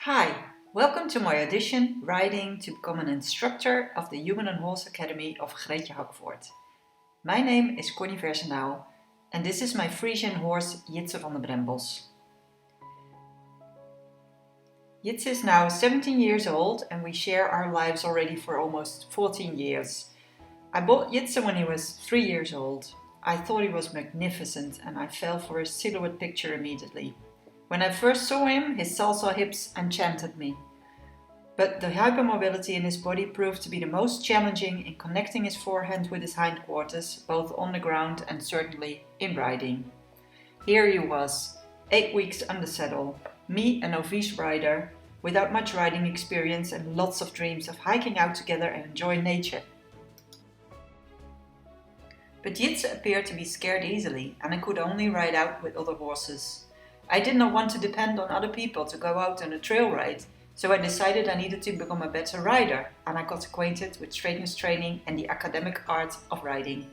Hi, welcome to my audition riding to become an instructor of the Human Horse Academy of Greetje Hakvoort. My name is Connie Versendaal and this is my Friesian horse Jitse van de Brembos. Jitse is now 17 years old and we share our lives already for almost 14 years. I bought Jitse when he was 3 years old. I thought he was magnificent and I fell for his silhouette picture immediately. When I first saw him, his salsa hips enchanted me. But the hypermobility in his body proved to be the most challenging in connecting his forehand with his hindquarters, both on the ground and certainly in riding. Here he was, 8 weeks under saddle, me, a novice rider, without much riding experience and lots of dreams of hiking out together and enjoying nature. But Jitse appeared to be scared easily and I could only ride out with other horses. I did not want to depend on other people to go out on a trail ride, so I decided I needed to become a better rider and I got acquainted with straighteners training and the academic art of riding.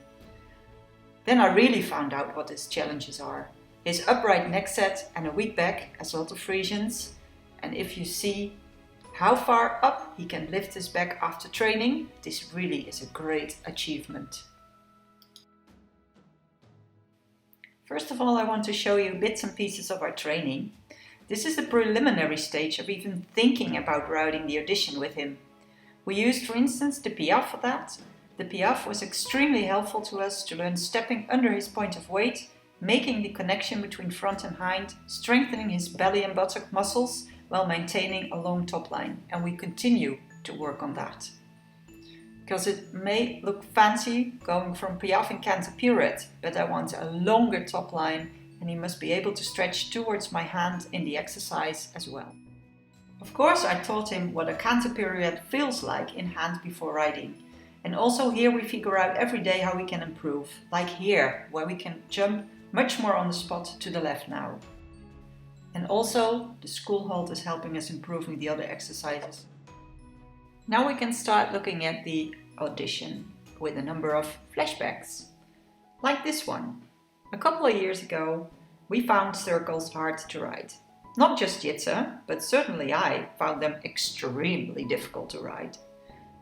Then I really found out what his challenges are. His upright neck set and a weak back, as a lot of Friesians, and if you see how far up he can lift his back after training, this really is a great achievement. First of all, I want to show you bits and pieces of our training. This is the preliminary stage of even thinking about riding the audition with him. We used, for instance, the piaffe for that. The piaffe was extremely helpful to us to learn stepping under his point of weight, making the connection between front and hind, strengthening his belly and buttock muscles while maintaining a long top line. And we continue to work on that. Because it may look fancy going from piaffe and canter pirouette, but I want a longer top line and he must be able to stretch towards my hand in the exercise as well. Of course, I taught him what a canter pirouette feels like in hand before riding. And also here we figure out every day how we can improve, like here, where we can jump much more on the spot to the left now. And also the school halt is helping us improving the other exercises. Now we can start looking at the audition with a number of flashbacks, like this one. A couple of years ago, we found circles hard to ride. Not just Jitse, but certainly I found them extremely difficult to ride.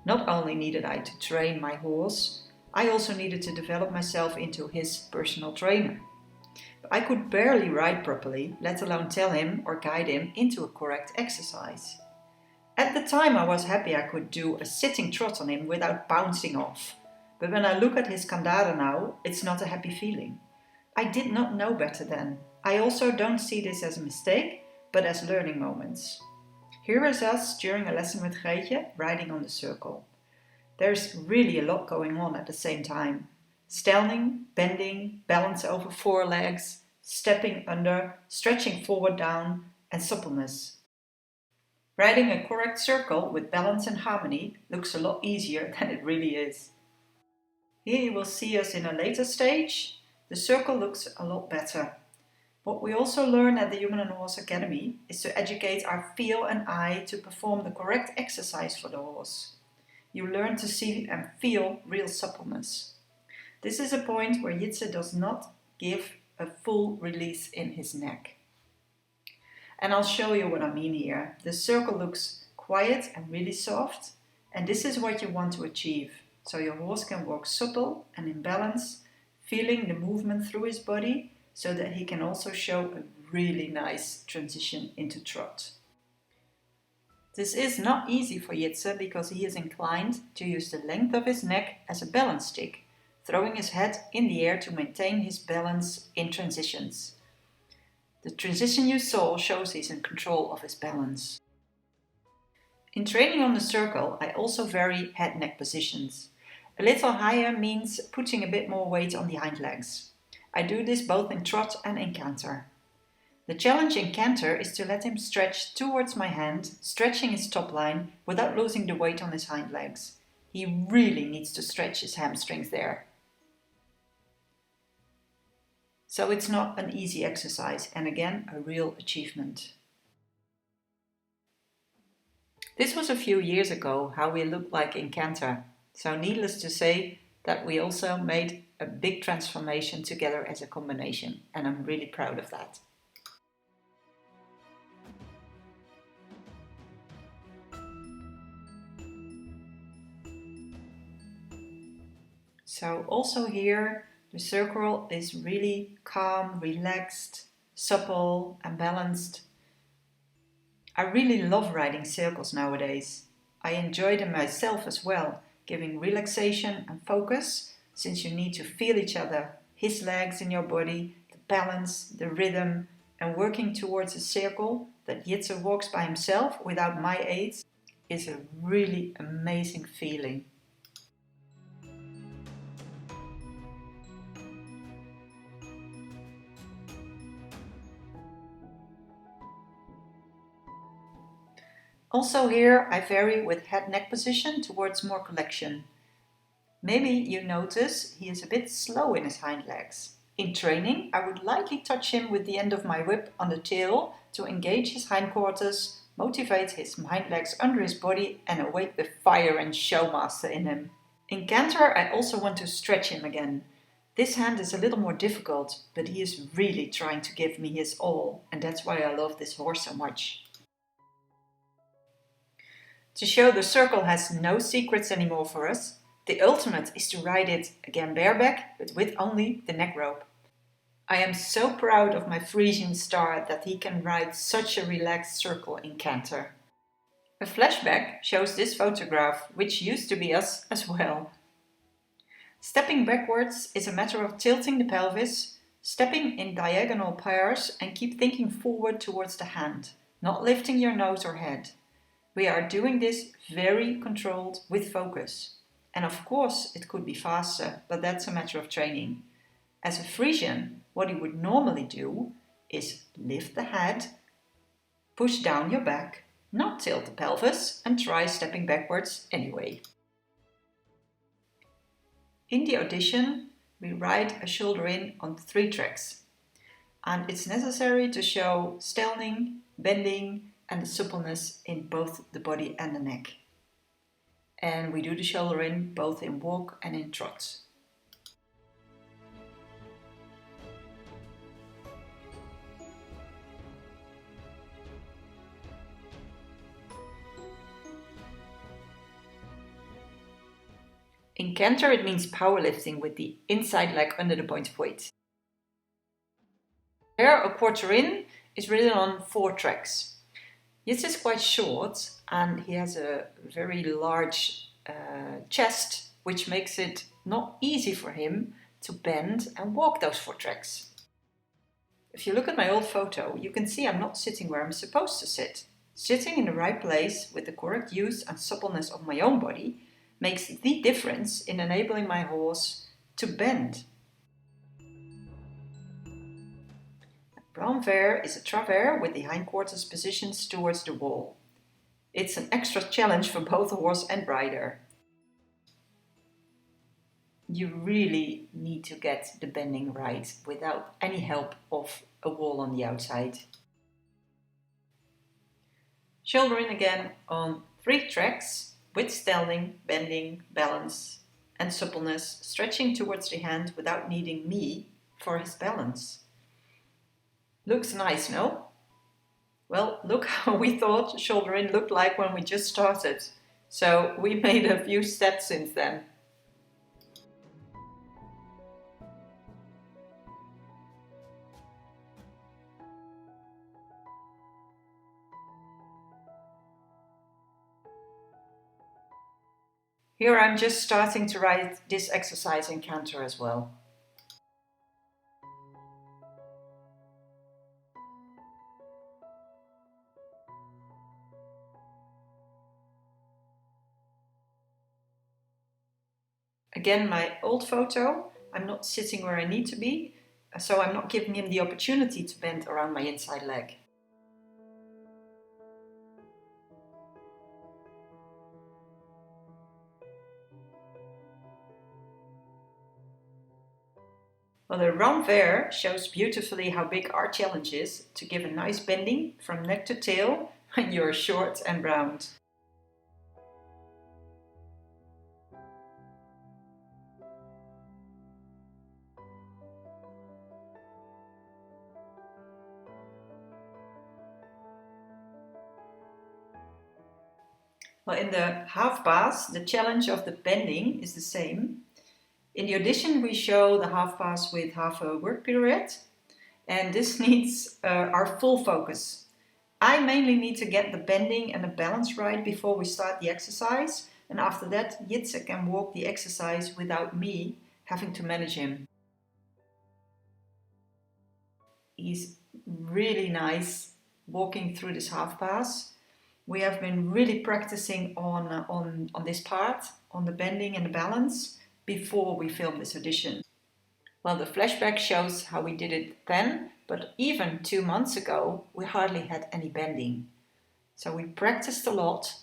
Not only needed I to train my horse, I also needed to develop myself into his personal trainer. But I could barely ride properly, let alone tell him or guide him into a correct exercise. At the time I was happy I could do a sitting trot on him without bouncing off. But when I look at his kandare now, it's not a happy feeling. I did not know better then. I also don't see this as a mistake, but as learning moments. Here is us during a lesson with Greetje, riding on the circle. There's really a lot going on at the same time. Standing, bending, balance over 4 legs, stepping under, stretching forward down, and suppleness. Riding a correct circle with balance and harmony looks a lot easier than it really is. Here you will see us in a later stage. The circle looks a lot better. What we also learn at the Human Horse Academy is to educate our feel and eye to perform the correct exercise for the horse. You learn to see and feel real suppleness. This is a point where Jitse does not give a full release in his neck. And I'll show you what I mean here. The circle looks quiet and really soft, and this is what you want to achieve. So your horse can walk supple and in balance, feeling the movement through his body, so that he can also show a really nice transition into trot. This is not easy for Jitse because he is inclined to use the length of his neck as a balance stick, throwing his head in the air to maintain his balance in transitions. The transition you saw shows he's in control of his balance. In training on the circle, I also vary head-neck positions. A little higher means putting a bit more weight on the hind legs. I do this both in trot and in canter. The challenge in canter is to let him stretch towards my hand, stretching his top line without losing the weight on his hind legs. He really needs to stretch his hamstrings there. So it's not an easy exercise and again a real achievement. This was a few years ago how we looked like in canter, so needless to say that we also made a big transformation together as a combination and I'm really proud of that. So also here, the circle is really calm, relaxed, supple and balanced. I really love riding circles nowadays. I enjoy them myself as well, giving relaxation and focus, since you need to feel each other, his legs in your body, the balance, the rhythm, and working towards a circle that Jitse walks by himself without my aid is a really amazing feeling. Also here I vary with head-neck position towards more collection. Maybe you notice he is a bit slow in his hind legs. In training, I would lightly touch him with the end of my whip on the tail to engage his hindquarters, motivate his hind legs under his body and awake the fire and showmaster in him. In canter, I also want to stretch him again. This hand is a little more difficult, but he is really trying to give me his all, and that's why I love this horse so much. To show the circle has no secrets anymore for us, the ultimate is to ride it again bareback, but with only the neck rope. I am so proud of my Friesian star that he can ride such a relaxed circle in canter. A flashback shows this photograph, which used to be us as well. Stepping backwards is a matter of tilting the pelvis, stepping in diagonal pairs and keep thinking forward towards the hand, not lifting your nose or head. We are doing this very controlled with focus. And of course it could be faster, but that's a matter of training. As a Friesian, what you would normally do is lift the head, push down your back, not tilt the pelvis and try stepping backwards anyway. In the audition, we ride a shoulder in on 3 tracks. And it's necessary to show stalling, bending, and the suppleness in both the body and the neck. And we do the shoulder in both in walk and in trot. In canter it means powerlifting with the inside leg under the point of weight. Here a quarter in is ridden on 4 tracks. Jitse is quite short and he has a very large chest, which makes it not easy for him to bend and walk those 4 tracks. If you look at my old photo, you can see I'm not sitting where I'm supposed to sit. Sitting in the right place with the correct use and suppleness of my own body makes the difference in enabling my horse to bend. Brown Vare is a travers with the hindquarters positioned towards the wall. It's an extra challenge for both horse and rider. You really need to get the bending right without any help of a wall on the outside. Shoulder in again on 3 tracks with stalling, bending, balance and suppleness, stretching towards the hand without needing me for his balance. Looks nice, no? Well, look how we thought shoulder in looked like when we just started. So we made a few steps since then. Here I'm just starting to ride this exercise in canter as well. Again, my old photo, I'm not sitting where I need to be, so I'm not giving him the opportunity to bend around my inside leg. Well, the renvers shows beautifully how big our challenge is to give a nice bending from neck to tail when you're short and round. Well, in the half pass, the challenge of the bending is the same. In the audition we show the half pass with half a work pirouette, and this needs our full focus. I mainly need to get the bending and the balance right before we start the exercise, and after that Jitse can walk the exercise without me having to manage him. He's really nice walking through this half pass. We have been really practicing on this part, on the bending and the balance, before we filmed this audition. Well, the flashback shows how we did it then, but even 2 months ago we hardly had any bending. So we practiced a lot.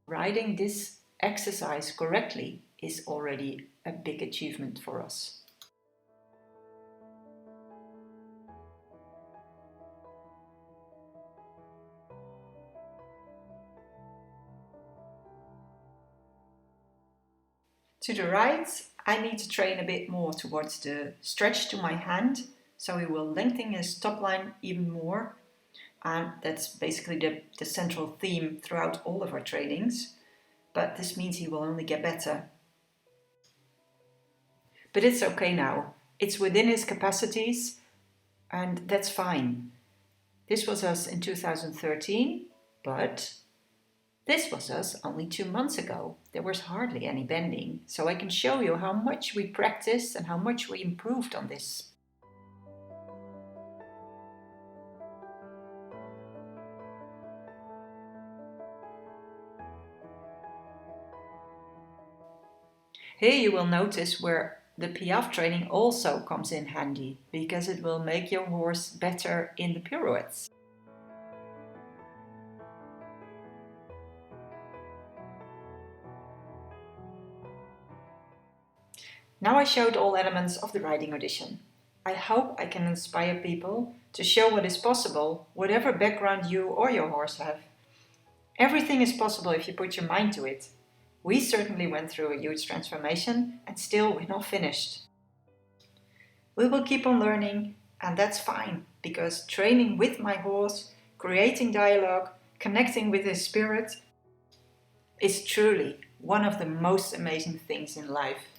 Riding this exercise correctly is already a big achievement for us. To the right, I need to train a bit more towards the stretch to my hand, so he will lengthen his top line even more. And that's basically the central theme throughout all of our trainings, but this means he will only get better. But it's okay now. It's within his capacities, and that's fine. This was us in 2013, but this was us only 2 months ago. There was hardly any bending, so I can show you how much we practiced and how much we improved on this. Here you will notice where the Piaffe training also comes in handy, because it will make your horse better in the pirouettes. Now I showed all elements of the riding audition. I hope I can inspire people to show what is possible, whatever background you or your horse have. Everything is possible if you put your mind to it. We certainly went through a huge transformation, and still we're not finished. We will keep on learning, and that's fine, because training with my horse, creating dialogue, connecting with his spirit is truly one of the most amazing things in life.